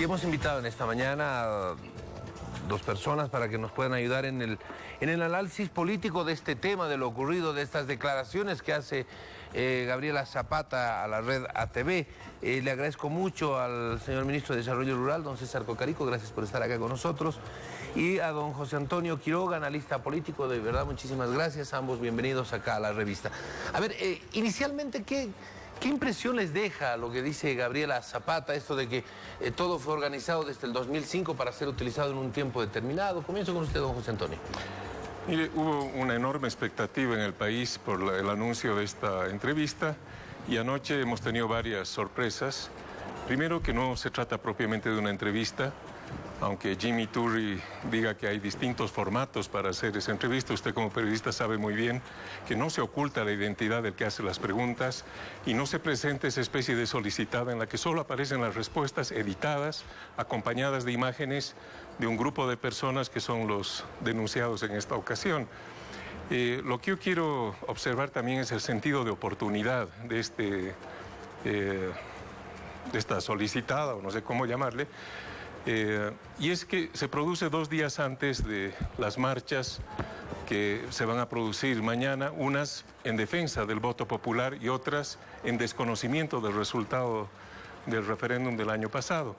Y hemos invitado en esta mañana a dos personas para que nos puedan ayudar en el análisis político de este tema, de lo ocurrido, de estas declaraciones que hace Gabriela Zapata a la red ATV. Le agradezco mucho al señor ministro de Desarrollo Rural, don César Cocarico, gracias por estar acá con nosotros. Y a don José Antonio Quiroga, analista político, de verdad, muchísimas gracias. Ambos bienvenidos acá a la revista. A ver, inicialmente, ¿qué impresión les deja lo que dice Gabriela Zapata, esto de que todo fue organizado desde el 2005 para ser utilizado en un tiempo determinado? Comienzo con usted, don José Antonio. Mire, hubo una enorme expectativa en el país por el anuncio de esta entrevista y anoche hemos tenido varias sorpresas. Primero, que no se trata propiamente de una entrevista, aunque Jimmy Turri diga que hay distintos formatos para hacer esa entrevista. Usted como periodista sabe muy bien que no se oculta la identidad del que hace las preguntas y no se presenta esa especie de solicitada en la que solo aparecen las respuestas editadas, acompañadas de imágenes de un grupo de personas que son los denunciados en esta ocasión. Lo que yo quiero observar también es el sentido de oportunidad de esta solicitada, o no sé cómo llamarle, y es que se produce 2 días antes de las marchas que se van a producir mañana, unas en defensa del voto popular y otras en desconocimiento del resultado del referéndum del año pasado.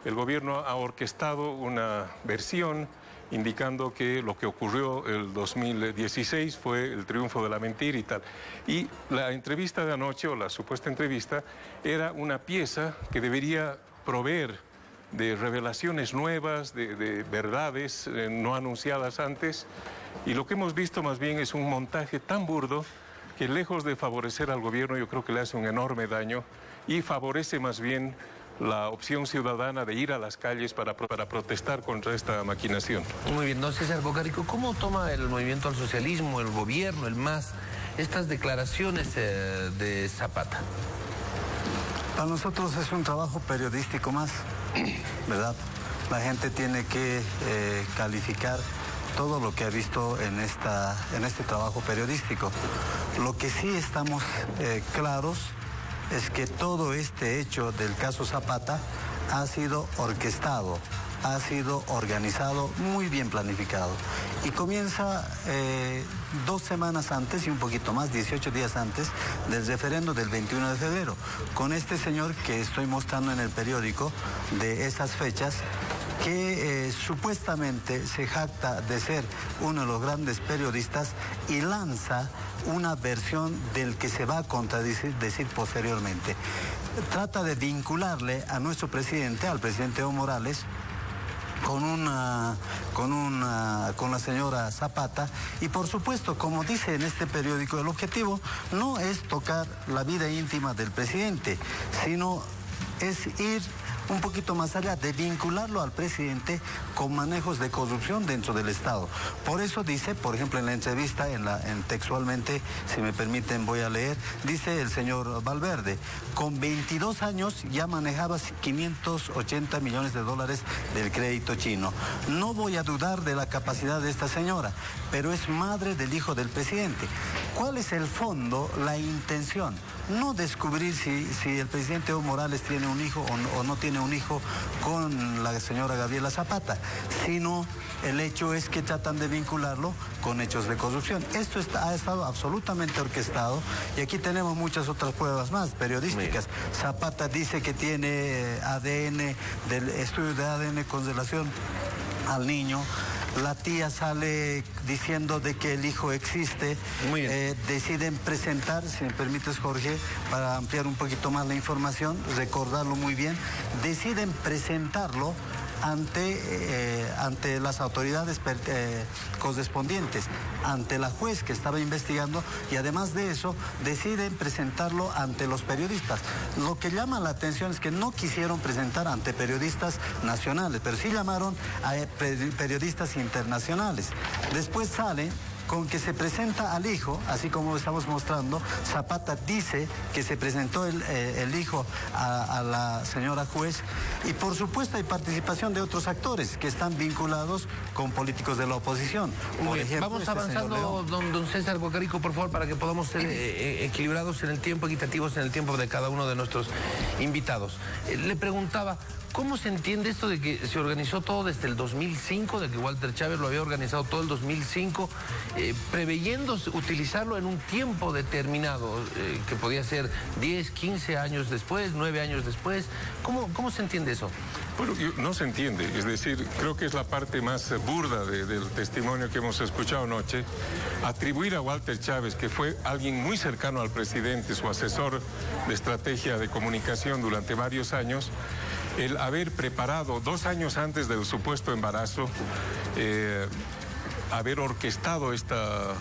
El gobierno ha orquestado una versión indicando que lo que ocurrió el 2016 fue el triunfo de la mentira y tal. Y la entrevista de anoche, o la supuesta entrevista, era una pieza que debería proveer de revelaciones nuevas, de verdades no anunciadas antes, y lo que hemos visto más bien es un montaje tan burdo que, lejos de favorecer al gobierno, yo creo que le hace un enorme daño y favorece más bien la opción ciudadana de ir a las calles para protestar contra esta maquinación. Muy bien, don César Cocarico, ¿cómo toma el movimiento al socialismo, el gobierno, el MAS, estas declaraciones de Zapata? Para nosotros es un trabajo periodístico más, ¿verdad? La gente tiene que calificar todo lo que ha visto en este trabajo periodístico. Lo que sí estamos claros es que todo este hecho del caso Zapata ha sido orquestado, ha sido organizado, muy bien planificado. Y comienza 2 semanas antes y un poquito más, 18 días antes del referendo del 21 de febrero, con este señor que estoy mostrando en el periódico de esas fechas, que supuestamente se jacta de ser uno de los grandes periodistas y lanza una versión del que se va a contradecir posteriormente. Trata de vincularle a nuestro presidente, al presidente Evo Morales, con la señora Zapata, y por supuesto, como dice en este periódico, el objetivo no es tocar la vida íntima del presidente, sino es ir un poquito más allá, de vincularlo al presidente con manejos de corrupción dentro del Estado. Por eso dice, por ejemplo, en la entrevista, textualmente, si me permiten voy a leer, dice el señor Valverde: con 22 años ya manejaba 580 millones de dólares del crédito chino. No voy a dudar de la capacidad de esta señora, pero es madre del hijo del presidente. ¿Cuál es el fondo, la intención? No descubrir si el presidente Evo Morales tiene un hijo o no tiene un hijo con la señora Gabriela Zapata, sino el hecho es que tratan de vincularlo con hechos de corrupción. Esto ha estado absolutamente orquestado, y aquí tenemos muchas otras pruebas más periodísticas. Zapata dice que tiene ADN, del estudio de ADN con relación al niño. La tía sale diciendo de que el hijo existe. Muy bien. Deciden presentar, si me permites, Jorge, para ampliar un poquito más la información, recordarlo muy bien, deciden presentarlo ante las autoridades correspondientes, ante la juez que estaba investigando, y además de eso deciden presentarlo ante los periodistas. Lo que llama la atención es que no quisieron presentar ante periodistas nacionales, pero sí llamaron a periodistas internacionales. Después sale con que se presenta al hijo, así como estamos mostrando. Zapata dice que se presentó el hijo a la señora juez, y por supuesto hay participación de otros actores que están vinculados con políticos de la oposición. Por ejemplo, vamos avanzando, don César Cocarico, por favor, para que podamos ser equilibrados en el tiempo, equitativos en el tiempo de cada uno de nuestros invitados. Le preguntaba, ¿Cómo se entiende esto de que se organizó todo desde el 2005, de que Walter Chávez lo había organizado todo el 2005, preveyendo utilizarlo en un tiempo determinado, que podía ser 10, 15 años después, 9 años después? ¿Cómo se entiende eso? Bueno, no se entiende, es decir, creo que es la parte más burda del testimonio que hemos escuchado anoche. Atribuir a Walter Chávez, que fue alguien muy cercano al presidente, su asesor de estrategia de comunicación durante varios años, el haber preparado 2 años antes del supuesto embarazo, haber orquestado esta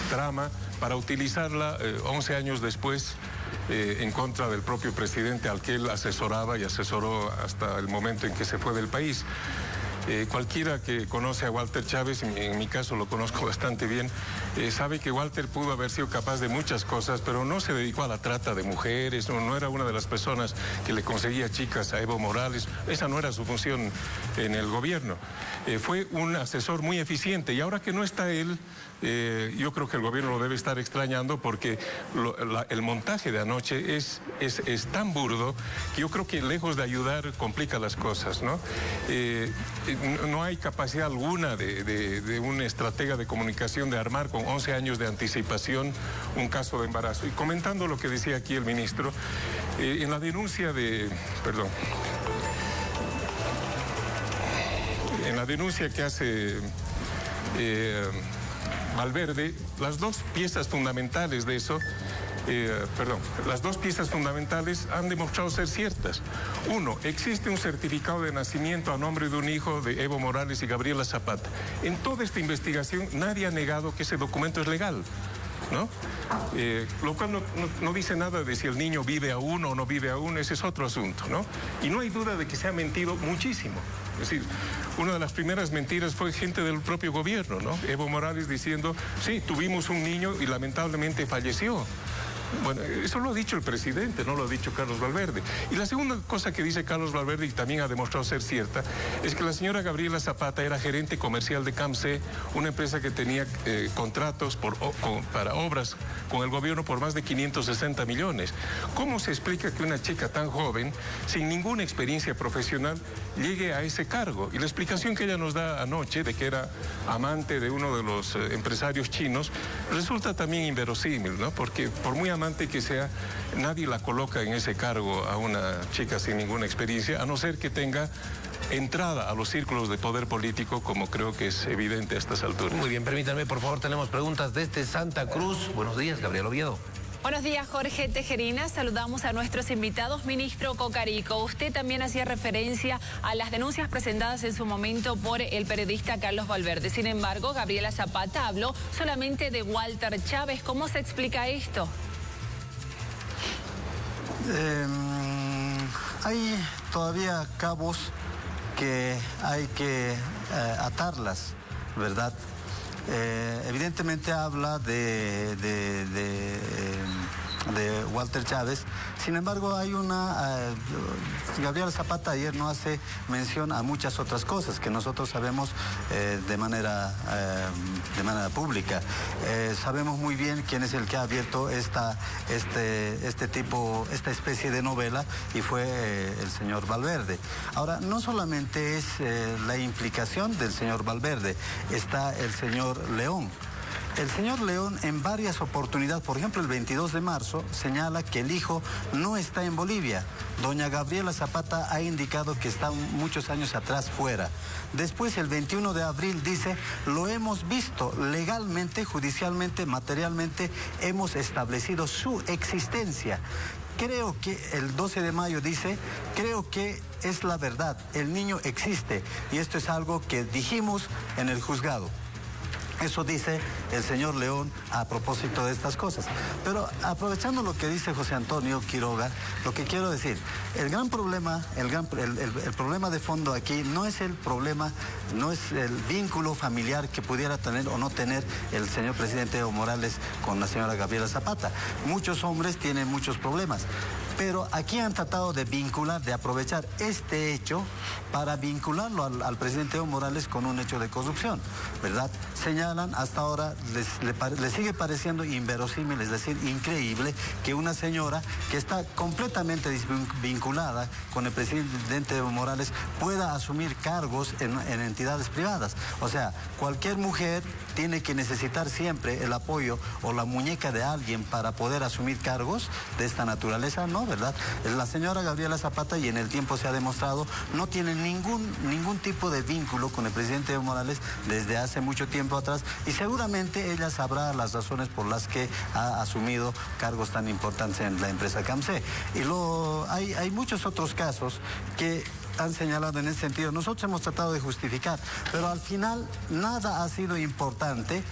trama para utilizarla 11 años después en contra del propio presidente al que él asesoraba y asesoró hasta el momento en que se fue del país. Cualquiera que conoce a Walter Chávez, en mi caso lo conozco bastante bien, sabe que Walter pudo haber sido capaz de muchas cosas, pero no se dedicó a la trata de mujeres, no era una de las personas que le conseguía chicas a Evo Morales, esa no era su función en el gobierno. Fue un asesor muy eficiente y ahora que no está él, yo creo que el gobierno lo debe estar extrañando porque el montaje de anoche es tan burdo que yo creo que lejos de ayudar complica las cosas, ¿no? No hay capacidad alguna de un estratega de comunicación de armar con 11 años de anticipación un caso de embarazo. Y comentando lo que decía aquí el ministro, en la denuncia en la denuncia que hace Valverde, las dos piezas fundamentales de eso, las dos piezas fundamentales han demostrado ser ciertas. Uno, existe un certificado de nacimiento a nombre de un hijo de Evo Morales y Gabriela Zapata. En toda esta investigación nadie ha negado que ese documento es legal, ¿no? Lo cual no dice nada de si el niño vive aún o no vive aún, ese es otro asunto, ¿no? Y no hay duda de que se ha mentido muchísimo. Es decir, una de las primeras mentiras fue gente del propio gobierno, ¿no? Evo Morales diciendo, sí, tuvimos un niño y lamentablemente falleció. Bueno, eso lo ha dicho el presidente, no lo ha dicho Carlos Valverde. Y la segunda cosa que dice Carlos Valverde, y también ha demostrado ser cierta, es que la señora Gabriela Zapata era gerente comercial de CAMC, una empresa que tenía contratos para obras con el gobierno por más de 560 millones. ¿Cómo se explica que una chica tan joven, sin ninguna experiencia profesional, llegue a ese cargo? Y la explicación que ella nos da anoche, de que era amante de uno de los empresarios chinos, resulta también inverosímil, ¿no? Porque por muy amante que sea, nadie la coloca en ese cargo a una chica sin ninguna experiencia, a no ser que tenga entrada a los círculos de poder político, como creo que es evidente a estas alturas. Muy bien, permítanme, por favor, tenemos preguntas desde Santa Cruz. Buenos días, Gabriel Oviedo. Buenos días, Jorge Tejerina. Saludamos a nuestros invitados. Ministro Cocarico, usted también hacía referencia a las denuncias presentadas en su momento por el periodista Carlos Valverde. Sin embargo, Gabriela Zapata habló solamente de Walter Chávez. ¿Cómo se explica esto? Hay todavía cabos que hay que atarlas, ¿verdad? Evidentemente habla de Walter Chávez. Sin embargo, hay Gabriela Zapata ayer no hace mención a muchas otras cosas que nosotros sabemos de manera pública. Sabemos muy bien quién es el que ha abierto esta especie de novela, y fue el señor Valverde. Ahora, no solamente es la implicación del señor Valverde, está el señor León. El señor León en varias oportunidades, por ejemplo el 22 de marzo, señala que el hijo no está en Bolivia. Doña Gabriela Zapata ha indicado que está muchos años atrás fuera. Después, el 21 de abril, dice, lo hemos visto legalmente, judicialmente, materialmente, hemos establecido su existencia. Creo que el 12 de mayo dice, creo que es la verdad, el niño existe, y esto es algo que dijimos en el juzgado. Eso dice el señor León a propósito de estas cosas. Pero aprovechando lo que dice José Antonio Quiroga, lo que quiero decir, el gran problema, el problema de fondo aquí no es el vínculo familiar que pudiera tener o no tener el señor presidente Evo Morales con la señora Gabriela Zapata. Muchos hombres tienen muchos problemas, pero aquí han tratado de vincular, de aprovechar este hecho para vincularlo al presidente Evo Morales con un hecho de corrupción, ¿verdad? Señalan, hasta ahora le sigue pareciendo inverosímil, es decir, increíble que una señora que está completamente vinculada con el presidente Evo Morales pueda asumir cargos en entidades privadas. O sea, cualquier mujer tiene que necesitar siempre el apoyo o la muñeca de alguien para poder asumir cargos de esta naturaleza, ¿no? ¿Verdad? La señora Gabriela Zapata, y en el tiempo se ha demostrado, no tiene ningún tipo de vínculo con el presidente Evo Morales desde hace mucho tiempo atrás, y seguramente ella sabrá las razones por las que ha asumido cargos tan importantes en la empresa CAMSE. Y hay muchos otros casos que han señalado en ese sentido. Nosotros hemos tratado de justificar, pero al final nada ha sido importante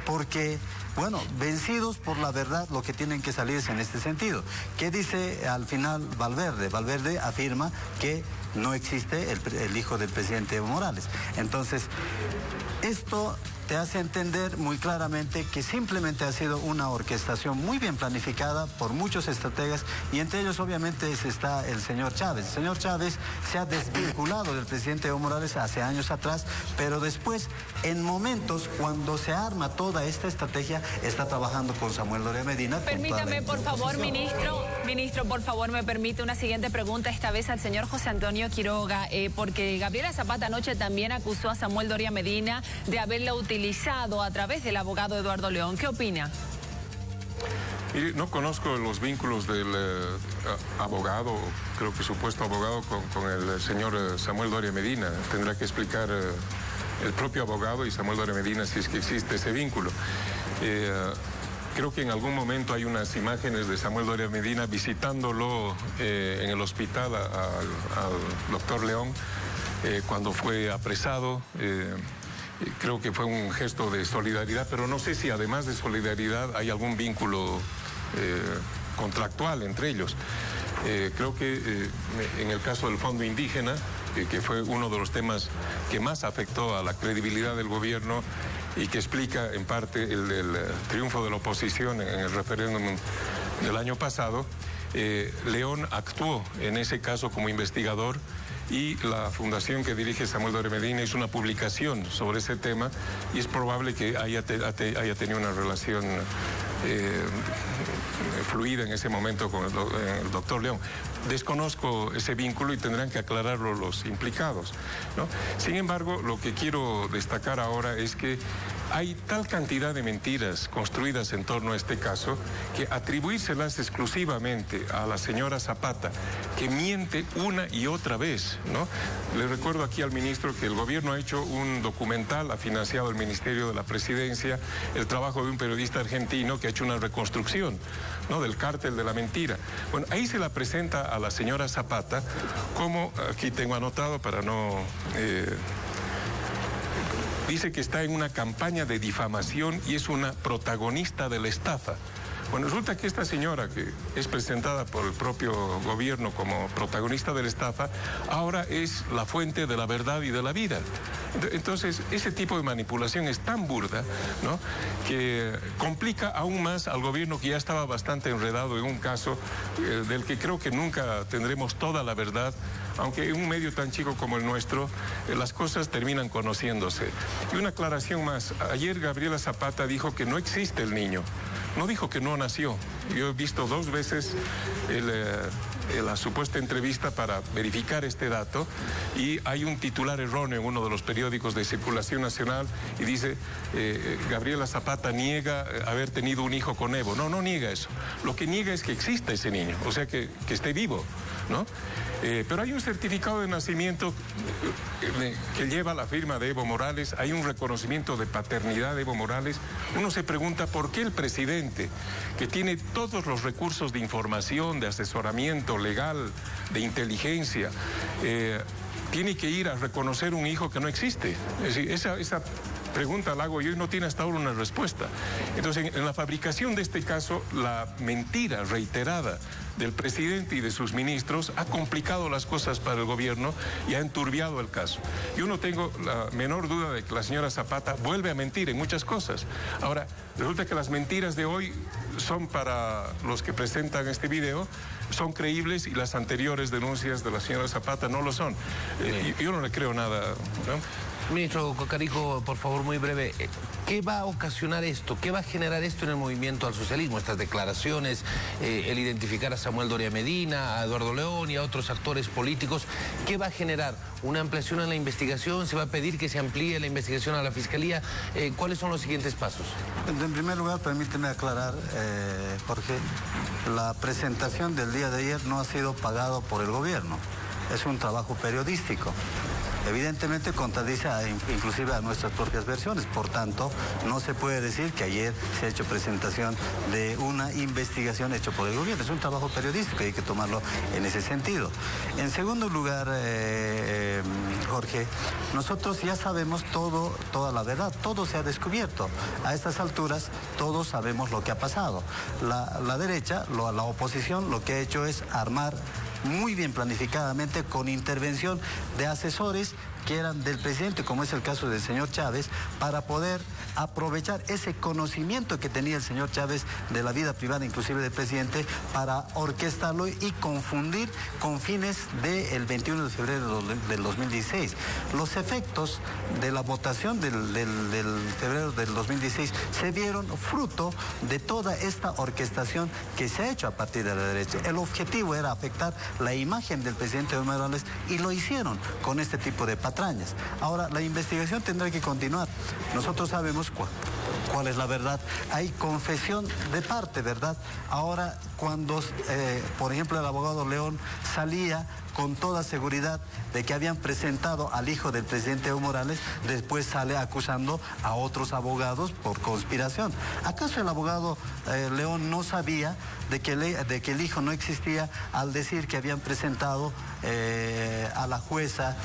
porque, bueno, vencidos por la verdad, lo que tienen que salir es en este sentido. ¿Qué dice al final Valverde? Valverde afirma que no existe el hijo del presidente Evo Morales. Entonces, esto te hace entender muy claramente que simplemente ha sido una orquestación muy bien planificada por muchos estrategas, y entre ellos obviamente está el señor Chávez. El señor Chávez se ha desvinculado del presidente Evo Morales hace años atrás, pero después, en momentos cuando se arma toda esta estrategia, está trabajando con Samuel Doria Medina. Permítame, por favor, ministro, por favor, me permite una siguiente pregunta, esta vez al señor José Antonio Quiroga, porque Gabriela Zapata anoche también acusó a Samuel Doria Medina de haberla utilizado a través del abogado Eduardo León. ¿Qué opina? No conozco los vínculos del abogado, creo que supuesto abogado, con el señor Samuel Doria Medina. Tendrá que explicar el propio abogado y Samuel Doria Medina si es que existe ese vínculo. Creo que en algún momento hay unas imágenes de Samuel Doria Medina visitándolo en el hospital al doctor León cuando fue apresado. Creo que fue un gesto de solidaridad, pero no sé si además de solidaridad hay algún vínculo contractual entre ellos. Creo que en el caso del Fondo Indígena, que fue uno de los temas que más afectó a la credibilidad del gobierno y que explica en parte el triunfo de la oposición en el referéndum del año pasado, León actuó en ese caso como investigador, y la fundación que dirige Samuel Doria Medina hizo una publicación sobre ese tema, y es probable que haya tenido una relación fluida en ese momento con el doctor León. Desconozco ese vínculo y tendrán que aclararlo los implicados, ¿no? Sin embargo, lo que quiero destacar ahora es que hay tal cantidad de mentiras construidas en torno a este caso que atribuírselas exclusivamente a la señora Zapata, que miente una y otra vez, ¿no? Le recuerdo aquí al ministro que el gobierno ha hecho un documental, ha financiado el Ministerio de la Presidencia, el trabajo de un periodista argentino que ha hecho una reconstrucción, ¿no?, del cártel de la mentira. Bueno, ahí se la presenta a la señora Zapata como, aquí tengo anotado para no... dice que está en una campaña de difamación y es una protagonista de la estafa. Bueno, resulta que esta señora, que es presentada por el propio gobierno como protagonista de la estafa, ahora es la fuente de la verdad y de la vida. Entonces, ese tipo de manipulación es tan burda, ¿no?, que complica aún más al gobierno, que ya estaba bastante enredado en un caso del que creo que nunca tendremos toda la verdad, aunque en un medio tan chico como el nuestro, las cosas terminan conociéndose. Y una aclaración más. Ayer Gabriela Zapata dijo que no existe el niño. No dijo que no nació. Yo he visto 2 veces la supuesta entrevista para verificar este dato, y hay un titular erróneo en uno de los periódicos de circulación nacional y dice Gabriela Zapata niega haber tenido un hijo con Evo. No, no niega eso. Lo que niega es que exista ese niño, o sea, que esté vivo, ¿no? Pero hay un certificado de nacimiento que lleva la firma de Evo Morales, hay un reconocimiento de paternidad de Evo Morales. Uno se pregunta por qué el presidente, que tiene todos los recursos de información, de asesoramiento legal, de inteligencia, tiene que ir a reconocer un hijo que no existe. Es decir, esa pregunta la hago yo y no tiene hasta ahora una respuesta. Entonces, en la fabricación de este caso, la mentira reiterada del presidente y de sus ministros ha complicado las cosas para el gobierno y ha enturbiado el caso. Yo no tengo la menor duda de que la señora Zapata vuelve a mentir en muchas cosas. Ahora, resulta que las mentiras de hoy son, para los que presentan este video, son creíbles y las anteriores denuncias de la señora Zapata no lo son. Yo no le creo nada, ¿no? Ministro Cocarico, por favor, muy breve, ¿qué va a ocasionar esto? ¿Qué va a generar esto en el movimiento al socialismo? Estas declaraciones, el identificar a Samuel Doria Medina, a Eduardo León y a otros actores políticos, ¿qué va a generar? ¿Una ampliación en la investigación? ¿Se va a pedir que se amplíe la investigación a la Fiscalía? ¿Cuáles son los siguientes pasos? En primer lugar, permíteme aclarar, Jorge, la presentación del día de ayer no ha sido pagado por el gobierno, es un trabajo periodístico. Evidentemente contradice inclusive a nuestras propias versiones, por tanto no se puede decir que ayer se ha hecho presentación de una investigación hecha por el gobierno, es un trabajo periodístico y hay que tomarlo en ese sentido. En segundo lugar, Jorge, nosotros ya sabemos toda la verdad, todo se ha descubierto. A estas alturas todos sabemos lo que ha pasado. La derecha, la oposición, lo que ha hecho es armar muy bien planificadamente, con intervención de asesores que eran del presidente, como es el caso del señor Chávez, para poder aprovechar ese conocimiento que tenía el señor Chávez de la vida privada, inclusive del presidente, para orquestarlo y confundir con fines del 21 de febrero del 2016. Los efectos de la votación del febrero del 2016 se vieron fruto de toda esta orquestación que se ha hecho a partir de la derecha. El objetivo era afectar la imagen del presidente Evo Morales y lo hicieron con este tipo de patrañas. Ahora, la investigación tendrá que continuar. Nosotros sabemos cuál es la verdad. Hay confesión de parte, ¿verdad? Ahora, cuando, por ejemplo, el abogado León salía con toda seguridad de que habían presentado al hijo del presidente Evo Morales, después sale acusando a otros abogados por conspiración. ¿Acaso el abogado León no sabía de que el hijo no existía al decir que habían presentado a la jueza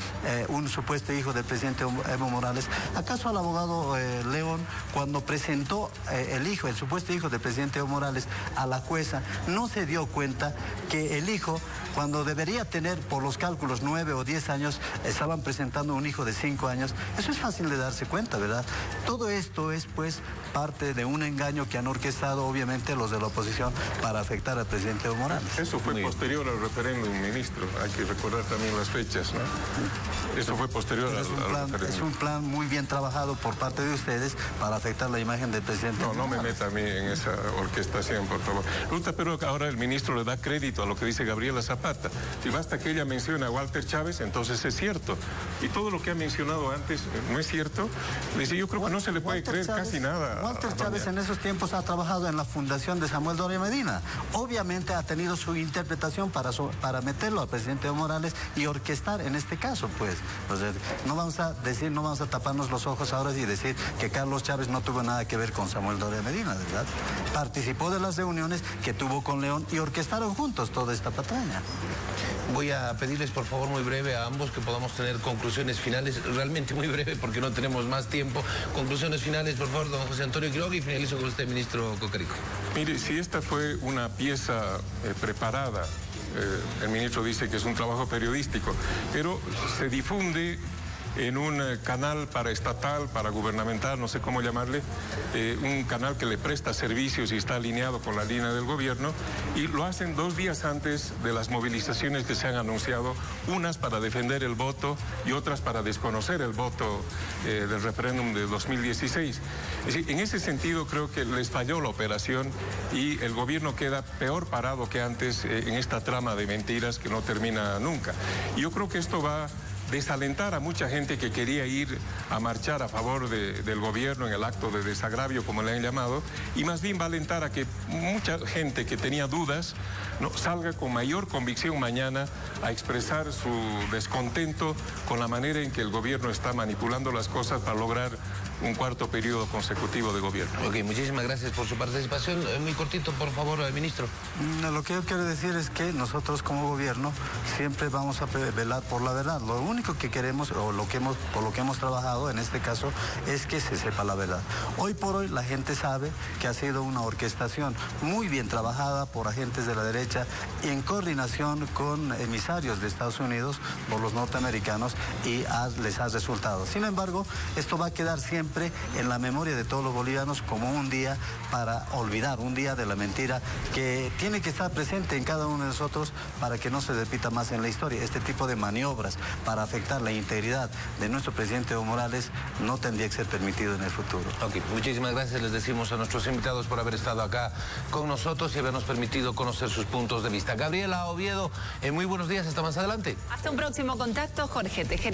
un supuesto hijo del presidente Evo Morales? ¿Acaso al abogado León, cuando presentó el supuesto hijo del presidente Evo Morales a la jueza, no se dio cuenta que el hijo, cuando debería tener por los cálculos 9 o 10 años, estaban presentando un hijo de 5 años? Eso es fácil de darse cuenta, ¿verdad? Todo esto es, pues, parte de un engaño que han orquestado, obviamente, los de la oposición para afectar al presidente Evo Morales. Eso fue posterior al referéndum, ministro. Hay que recordar también las fechas, ¿no? Eso fue posterior al referéndum. Es un plan muy bien trabajado por parte de ustedes para afectar la imagen del presidente. No me meta a mí en esa orquestación, por favor. Ruta, pero ahora el ministro le da crédito a lo que dice Gabriela Zapata. Si basta que ella mencione a Walter Chávez, entonces es cierto. Y todo lo que ha mencionado antes no es cierto. Dice, yo creo que no se le puede creer casi nada. Walter Chávez en esos tiempos ha trabajado en la fundación de Samuel Doria Medina. Obviamente ha tenido su interpretación para meterlo al presidente Evo Morales y orquestar en este caso, pues. O sea, no vamos a taparnos los ojos ahora y decir que Carlos Chávez no tuvo nada que ver con Samuel Doria Medina, ¿verdad? Participó de las reuniones que tuvo con León y orquestaron juntos toda esta patraña. Voy a pedirles, por favor, muy breve a ambos que podamos tener conclusiones finales, realmente muy breve porque no tenemos más tiempo. Conclusiones finales, por favor, don José Antonio Quiroga, y finalizo con usted, ministro Cocarico. Mire, si esta fue una pieza preparada, el ministro dice que es un trabajo periodístico, pero se difunde en un canal paraestatal, paragubernamental, no sé cómo llamarle, un canal que le presta servicios y está alineado con la línea del gobierno, y lo hacen 2 días antes de las movilizaciones que se han anunciado, unas para defender el voto y otras para desconocer el voto del referéndum de 2016. Es decir, en ese sentido creo que les falló la operación y el gobierno queda peor parado que antes en esta trama de mentiras que no termina nunca. Y yo creo que esto va desalentar a mucha gente que quería ir a marchar a favor del gobierno en el acto de desagravio, como le han llamado, y más bien va a alentar a que mucha gente que tenía dudas salga con mayor convicción mañana a expresar su descontento con la manera en que el gobierno está manipulando las cosas para lograr un cuarto periodo consecutivo de gobierno. Ok, muchísimas gracias por su participación. Muy cortito, por favor, ministro. Lo que yo quiero decir es que nosotros como gobierno siempre vamos a velar por la verdad. Lo único que queremos, o por lo que hemos trabajado en este caso, es que se sepa la verdad. Hoy por hoy la gente sabe que ha sido una orquestación muy bien trabajada por agentes de la derecha y en coordinación con emisarios de Estados Unidos por los norteamericanos y les ha resultado. Sin embargo, esto va a quedar siempre en la memoria de todos los bolivianos como un día para olvidar, un día de la mentira que tiene que estar presente en cada uno de nosotros para que no se repita más en la historia. Este tipo de maniobras para afectar la integridad de nuestro presidente Evo Morales no tendría que ser permitido en el futuro. Ok, muchísimas gracias. Les decimos a nuestros invitados por haber estado acá con nosotros y habernos permitido conocer sus puntos de vista. Gabriela Oviedo, muy buenos días. Hasta más adelante. Hasta un próximo contacto, Jorge Tejerina.